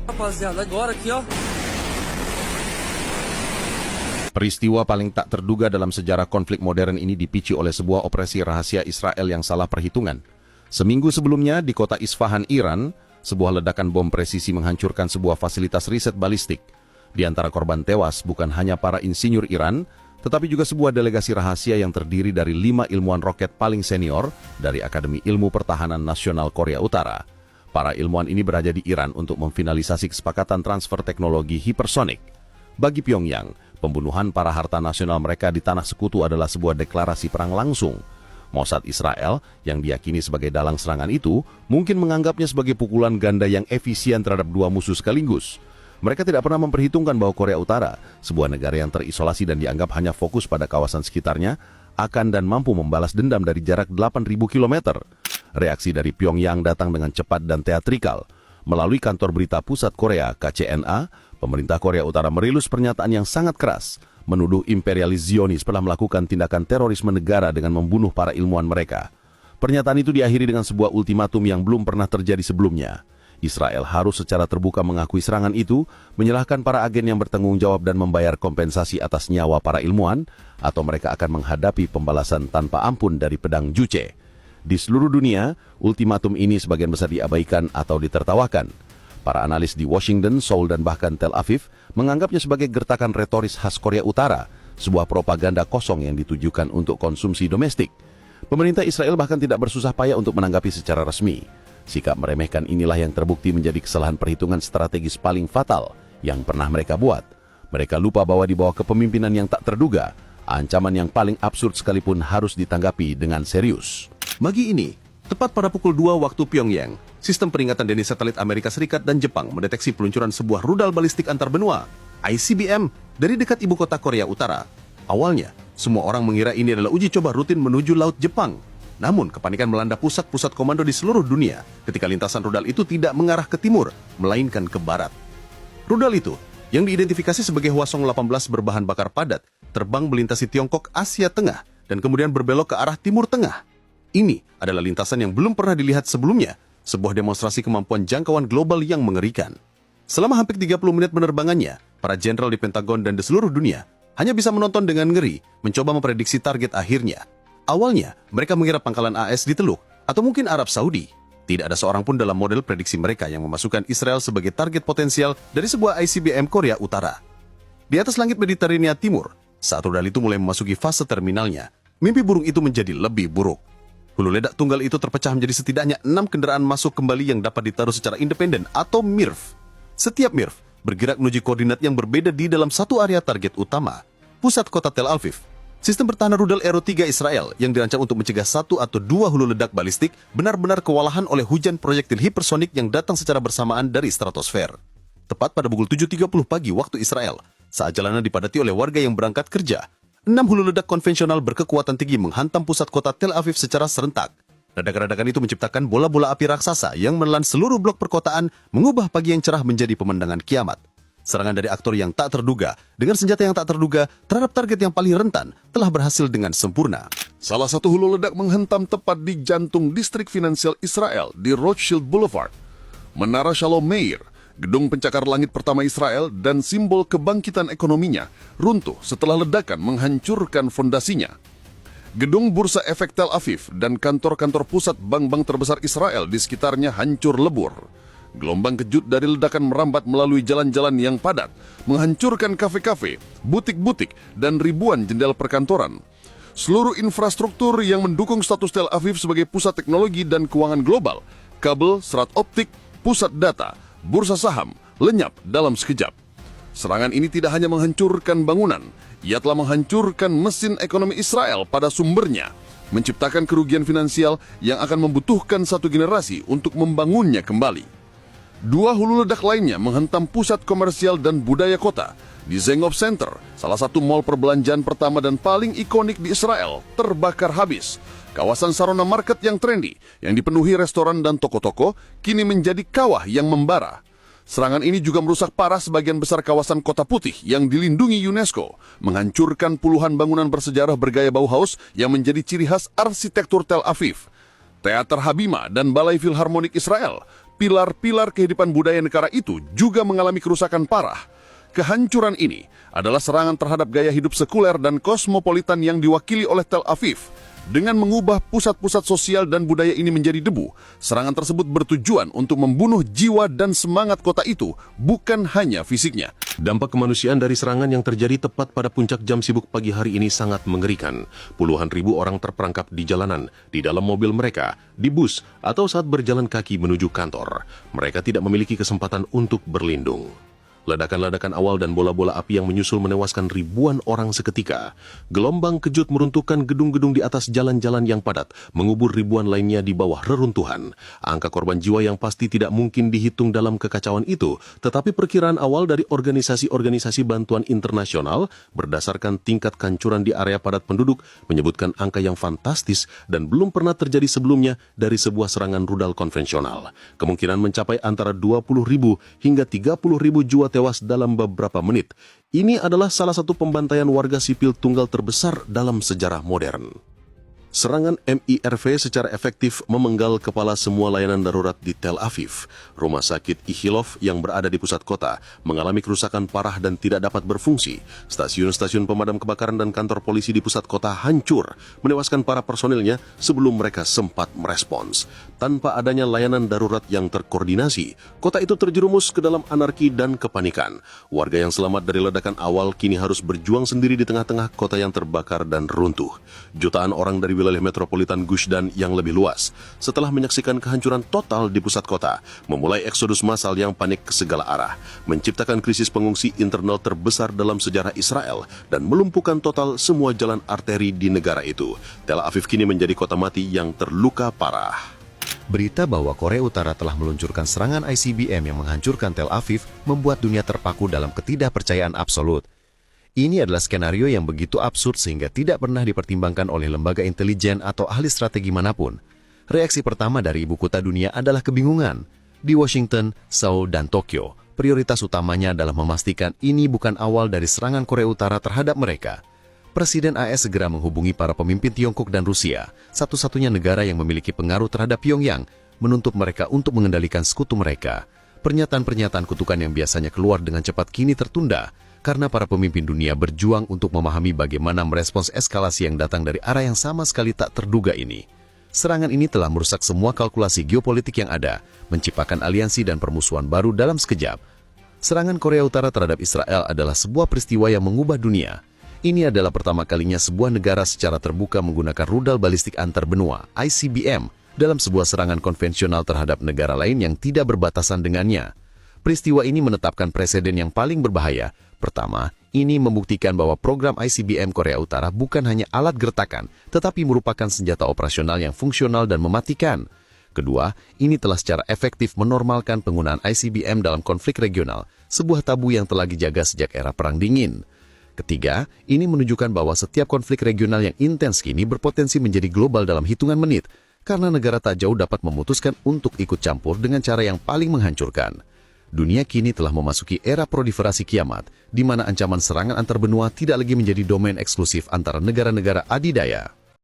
Rapaziada, agora aqui, ó. Peristiwa paling tak terduga dalam sejarah konflik modern ini dipicu oleh sebuah operasi rahasia Israel yang salah perhitungan. Seminggu sebelumnya di kota Isfahan, Iran, sebuah ledakan bom presisi menghancurkan sebuah fasilitas riset balistik. Di antara korban tewas bukan hanya para insinyur Iran, tetapi juga sebuah delegasi rahasia yang terdiri dari 5 ilmuwan roket paling senior dari Akademi Ilmu Pertahanan Nasional Korea Utara. Para ilmuwan ini berada di Iran untuk memfinalisasi kesepakatan transfer teknologi hipersonik. Bagi Pyongyang, pembunuhan para harta nasional mereka di tanah sekutu adalah sebuah deklarasi perang langsung. Mossad Israel, yang diyakini sebagai dalang serangan itu, mungkin menganggapnya sebagai pukulan ganda yang efisien terhadap dua musuh sekaligus. Mereka tidak pernah memperhitungkan bahwa Korea Utara, sebuah negara yang terisolasi dan dianggap hanya fokus pada kawasan sekitarnya, akan dan mampu membalas dendam dari jarak 8.000 km. Reaksi dari Pyongyang datang dengan cepat dan teatrikal. Melalui kantor berita pusat Korea, KCNA, pemerintah Korea Utara merilis pernyataan yang sangat keras, menuduh imperialis Zionis telah melakukan tindakan terorisme negara dengan membunuh para ilmuwan mereka. Pernyataan itu diakhiri dengan sebuah ultimatum yang belum pernah terjadi sebelumnya. Israel harus secara terbuka mengakui serangan itu, menyerahkan para agen yang bertanggung jawab dan membayar kompensasi atas nyawa para ilmuwan, atau mereka akan menghadapi pembalasan tanpa ampun dari pedang Juche. Di seluruh dunia, ultimatum ini sebagian besar diabaikan atau ditertawakan. Para analis di Washington, Seoul, dan bahkan Tel Aviv menganggapnya sebagai gertakan retoris khas Korea Utara, sebuah propaganda kosong yang ditujukan untuk konsumsi domestik. Pemerintah Israel bahkan tidak bersusah payah untuk menanggapi secara resmi. Sikap meremehkan inilah yang terbukti menjadi kesalahan perhitungan strategis paling fatal yang pernah mereka buat. Mereka lupa bahwa di bawah kepemimpinan yang tak terduga, ancaman yang paling absurd sekalipun harus ditanggapi dengan serius. Pagi ini, tepat pada pukul 2 waktu Pyongyang, sistem peringatan dini satelit Amerika Serikat dan Jepang mendeteksi peluncuran sebuah rudal balistik antar benua, ICBM, dari dekat ibu kota Korea Utara. Awalnya, semua orang mengira ini adalah uji coba rutin menuju Laut Jepang. Namun, kepanikan melanda pusat-pusat komando di seluruh dunia ketika lintasan rudal itu tidak mengarah ke timur, melainkan ke barat. Rudal itu, yang diidentifikasi sebagai Hwasong-18 berbahan bakar padat, terbang melintasi Tiongkok, Asia Tengah, dan kemudian berbelok ke arah Timur Tengah. Ini adalah lintasan yang belum pernah dilihat sebelumnya, sebuah demonstrasi kemampuan jangkauan global yang mengerikan. Selama hampir 30 menit penerbangannya, para jenderal di Pentagon dan di seluruh dunia hanya bisa menonton dengan ngeri, mencoba memprediksi target akhirnya. Awalnya, mereka mengira pangkalan AS di Teluk, atau mungkin Arab Saudi. Tidak ada seorang pun dalam model prediksi mereka yang memasukkan Israel sebagai target potensial dari sebuah ICBM Korea Utara. Di atas langit Mediterania Timur, saat rudal itu mulai memasuki fase terminalnya, mimpi buruk itu menjadi lebih buruk. Hulu ledak tunggal itu terpecah menjadi setidaknya 6 kendaraan masuk kembali yang dapat ditaruh secara independen atau MIRV. Setiap MIRV bergerak menuju koordinat yang berbeda di dalam satu area target utama, pusat kota Tel Aviv. Sistem pertahanan rudal Aero 3 Israel yang dirancang untuk mencegah 1 atau 2 hulu ledak balistik benar-benar kewalahan oleh hujan proyektil hipersonik yang datang secara bersamaan dari stratosfer. Tepat pada pukul 7.30 pagi waktu Israel, saat jalanan dipadati oleh warga yang berangkat kerja, 6 hulu ledak konvensional berkekuatan tinggi menghantam pusat kota Tel Aviv secara serentak. Ledakan-ledakan itu menciptakan bola-bola api raksasa yang menelan seluruh blok perkotaan, mengubah pagi yang cerah menjadi pemandangan kiamat. Serangan dari aktor yang tak terduga, dengan senjata yang tak terduga, terhadap target yang paling rentan, telah berhasil dengan sempurna. Salah satu hulu ledak menghantam tepat di jantung distrik finansial Israel di Rothschild Boulevard. Menara Shalom Meir, gedung pencakar langit pertama Israel dan simbol kebangkitan ekonominya, runtuh setelah ledakan menghancurkan fondasinya. Gedung Bursa Efek Tel Aviv dan kantor-kantor pusat bank-bank terbesar Israel di sekitarnya hancur lebur. Gelombang kejut dari ledakan merambat melalui jalan-jalan yang padat, menghancurkan kafe-kafe, butik-butik, dan ribuan jendela perkantoran. Seluruh infrastruktur yang mendukung status Tel Aviv sebagai pusat teknologi dan keuangan global, kabel, serat optik, pusat data, bursa saham, lenyap dalam sekejap. Serangan ini tidak hanya menghancurkan bangunan, ia telah menghancurkan mesin ekonomi Israel pada sumbernya, menciptakan kerugian finansial yang akan membutuhkan satu generasi untuk membangunnya kembali. 2 hulu ledak lainnya menghantam pusat komersial dan budaya kota. Di Zengov Center, salah satu mal perbelanjaan pertama dan paling ikonik di Israel, terbakar habis. Kawasan Sarona Market yang trendy, yang dipenuhi restoran dan toko-toko, kini menjadi kawah yang membara. Serangan ini juga merusak parah sebagian besar kawasan Kota Putih yang dilindungi UNESCO, menghancurkan puluhan bangunan bersejarah bergaya Bauhaus yang menjadi ciri khas arsitektur Tel Aviv. Teater Habima dan Balai Filharmonik Israel, pilar-pilar kehidupan budaya negara itu juga mengalami kerusakan parah. Kehancuran ini adalah serangan terhadap gaya hidup sekuler dan kosmopolitan yang diwakili oleh Tel Aviv. Dengan mengubah pusat-pusat sosial dan budaya ini menjadi debu, serangan tersebut bertujuan untuk membunuh jiwa dan semangat kota itu, bukan hanya fisiknya. Dampak kemanusiaan dari serangan yang terjadi tepat pada puncak jam sibuk pagi hari ini sangat mengerikan. Puluhan ribu orang terperangkap di jalanan, di dalam mobil mereka, di bus, atau saat berjalan kaki menuju kantor. Mereka tidak memiliki kesempatan untuk berlindung. Ledakan-ledakan awal dan bola-bola api yang menyusul menewaskan ribuan orang seketika. Gelombang kejut meruntuhkan gedung-gedung di atas jalan-jalan yang padat, mengubur ribuan lainnya di bawah reruntuhan. Angka korban jiwa yang pasti tidak mungkin dihitung dalam kekacauan itu, tetapi perkiraan awal dari organisasi-organisasi bantuan internasional berdasarkan tingkat kehancuran di area padat penduduk menyebutkan angka yang fantastis dan belum pernah terjadi sebelumnya dari sebuah serangan rudal konvensional. Kemungkinan mencapai antara 20.000 hingga 30.000 jiwa tewas dalam beberapa menit. Ini adalah salah satu pembantaian warga sipil tunggal terbesar dalam sejarah modern. Serangan MIRV secara efektif memenggal kepala semua layanan darurat di Tel Aviv. Rumah sakit Ichilov yang berada di pusat kota mengalami kerusakan parah dan tidak dapat berfungsi. Stasiun-stasiun pemadam kebakaran dan kantor polisi di pusat kota hancur, menewaskan para personilnya sebelum mereka sempat merespons. Tanpa adanya layanan darurat yang terkoordinasi, kota itu terjerumus ke dalam anarki dan kepanikan. Warga yang selamat dari ledakan awal kini harus berjuang sendiri di tengah-tengah kota yang terbakar dan runtuh. Jutaan orang dari wilayah metropolitan Gush Dan yang lebih luas, setelah menyaksikan kehancuran total di pusat kota, memulai eksodus massal yang panik ke segala arah, menciptakan krisis pengungsi internal terbesar dalam sejarah Israel, dan melumpuhkan total semua jalan arteri di negara itu. Tel Aviv kini menjadi kota mati yang terluka parah. Berita bahwa Korea Utara telah meluncurkan serangan ICBM yang menghancurkan Tel Aviv membuat dunia terpaku dalam ketidakpercayaan absolut. Ini adalah skenario yang begitu absurd sehingga tidak pernah dipertimbangkan oleh lembaga intelijen atau ahli strategi manapun. Reaksi pertama dari ibu kota dunia adalah kebingungan. Di Washington, Seoul, dan Tokyo, prioritas utamanya adalah memastikan ini bukan awal dari serangan Korea Utara terhadap mereka. Presiden AS segera menghubungi para pemimpin Tiongkok dan Rusia, satu-satunya negara yang memiliki pengaruh terhadap Pyongyang, menuntut mereka untuk mengendalikan sekutu mereka. Pernyataan-pernyataan kutukan yang biasanya keluar dengan cepat kini tertunda, karena para pemimpin dunia berjuang untuk memahami bagaimana merespons eskalasi yang datang dari arah yang sama sekali tak terduga ini. Serangan ini telah merusak semua kalkulasi geopolitik yang ada, menciptakan aliansi dan permusuhan baru dalam sekejap. Serangan Korea Utara terhadap Israel adalah sebuah peristiwa yang mengubah dunia. Ini adalah pertama kalinya sebuah negara secara terbuka menggunakan rudal balistik antar benua, ICBM, dalam sebuah serangan konvensional terhadap negara lain yang tidak berbatasan dengannya. Peristiwa ini menetapkan preseden yang paling berbahaya. Pertama, ini membuktikan bahwa program ICBM Korea Utara bukan hanya alat gertakan, tetapi merupakan senjata operasional yang fungsional dan mematikan. Kedua, ini telah secara efektif menormalkan penggunaan ICBM dalam konflik regional, sebuah tabu yang telah dijaga sejak era Perang Dingin. Ketiga, ini menunjukkan bahwa setiap konflik regional yang intens kini berpotensi menjadi global dalam hitungan menit, karena negara tak jauh dapat memutuskan untuk ikut campur dengan cara yang paling menghancurkan. Dunia kini telah memasuki era proliferasi kiamat, di mana ancaman serangan antar benua tidak lagi menjadi domain eksklusif antara negara-negara adidaya.